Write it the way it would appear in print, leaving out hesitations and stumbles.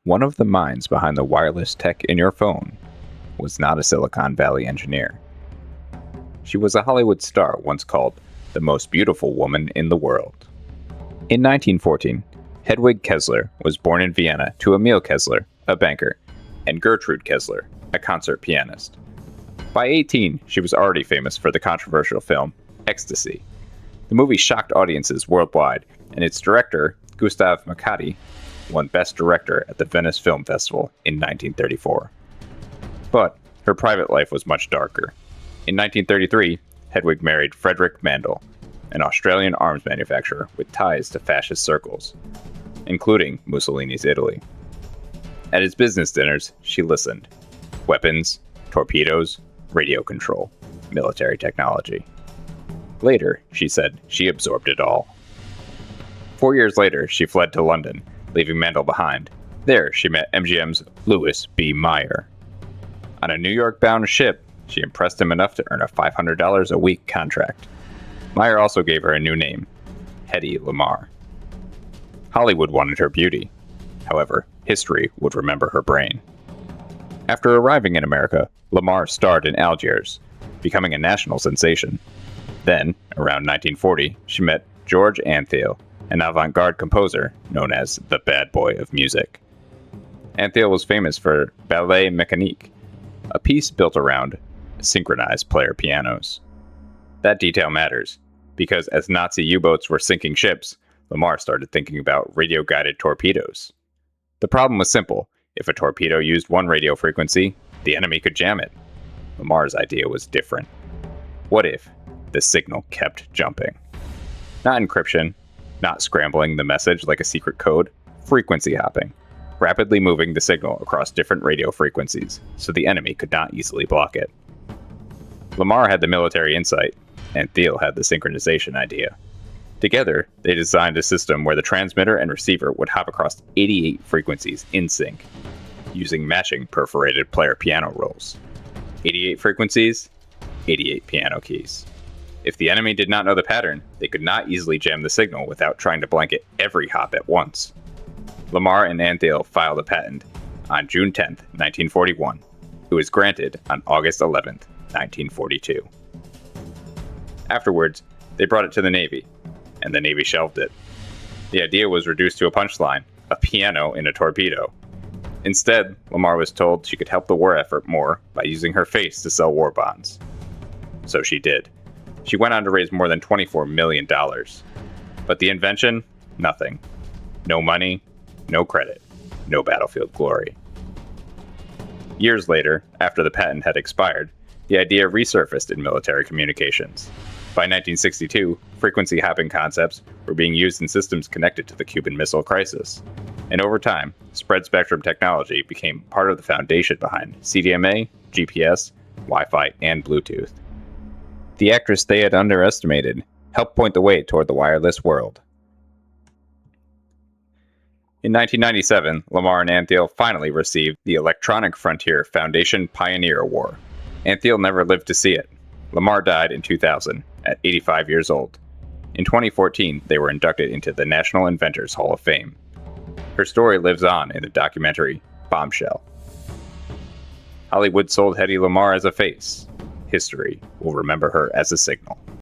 One of the minds behind the wireless tech in your phone was not a Silicon Valley engineer. She was a Hollywood star once called the most beautiful woman in the world. In 1914, Hedwig Kessler was born in Vienna to Emil Kessler, a banker, and Gertrude Kessler, a concert pianist. By 18, she was already famous for the controversial film Ecstasy. The movie shocked audiences worldwide, and its director, Gustav Makati, won Best Director at the Venice Film Festival in 1934. But her private life was much darker. In 1933, Hedwig married Frederick Mandel, an Australian arms manufacturer with ties to fascist circles, including Mussolini's Italy. At his business dinners, she listened. Weapons, torpedoes, radio control, military technology. Later, she said she absorbed it all. 4 years later, she fled to London, leaving Mandel behind. There, she met MGM's Louis B. Mayer. On a New York-bound ship, she impressed him enough to earn a $500 a week contract. Mayer also gave her a new name, Hedy Lamarr. Hollywood wanted her beauty. However, history would remember her brain. After arriving in America, Lamarr starred in Algiers, becoming a national sensation. Then, around 1940, she met George Antheil, an avant-garde composer known as the bad boy of music. Antheil was famous for Ballet Mécanique, a piece built around synchronized player pianos. That detail matters, because as Nazi U-boats were sinking ships, Lamarr started thinking about radio-guided torpedoes. The problem was simple. If a torpedo used one radio frequency, the enemy could jam it. Lamarr's idea was different. What if the signal kept jumping? Not encryption, not scrambling the message like a secret code, frequency hopping, rapidly moving the signal across different radio frequencies so the enemy could not easily block it. Lamarr had the military insight, and Thiel had the synchronization idea. Together, they designed a system where the transmitter and receiver would hop across 88 frequencies in sync, using matching perforated player piano rolls. 88 frequencies, 88 piano keys. If the enemy did not know the pattern, they could not easily jam the signal without trying to blanket every hop at once. Lamarr and Antheil filed a patent on June 10, 1941. It was granted on August 11, 1942. Afterwards, they brought it to the Navy, and the Navy shelved it. The idea was reduced to a punchline, a piano in a torpedo. Instead, Lamarr was told she could help the war effort more by using her face to sell war bonds. So she did. She went on to raise more than $24 million. But the invention? Nothing. No money, no credit, no battlefield glory. Years later, after the patent had expired, the idea resurfaced in military communications. By 1962, frequency hopping concepts were being used in systems connected to the Cuban Missile Crisis. And over time, spread spectrum technology became part of the foundation behind CDMA, GPS, Wi-Fi, and Bluetooth. The actress they had underestimated helped point the way toward the wireless world. In 1997, Lamarr and Antheil finally received the Electronic Frontier Foundation Pioneer Award. Antheil never lived to see it. Lamarr died in 2000 at 85 years old. In 2014, they were inducted into the National Inventors Hall of Fame. Her story lives on in the documentary Bombshell. Hollywood sold Hedy Lamarr as a face. History will remember her as a signal.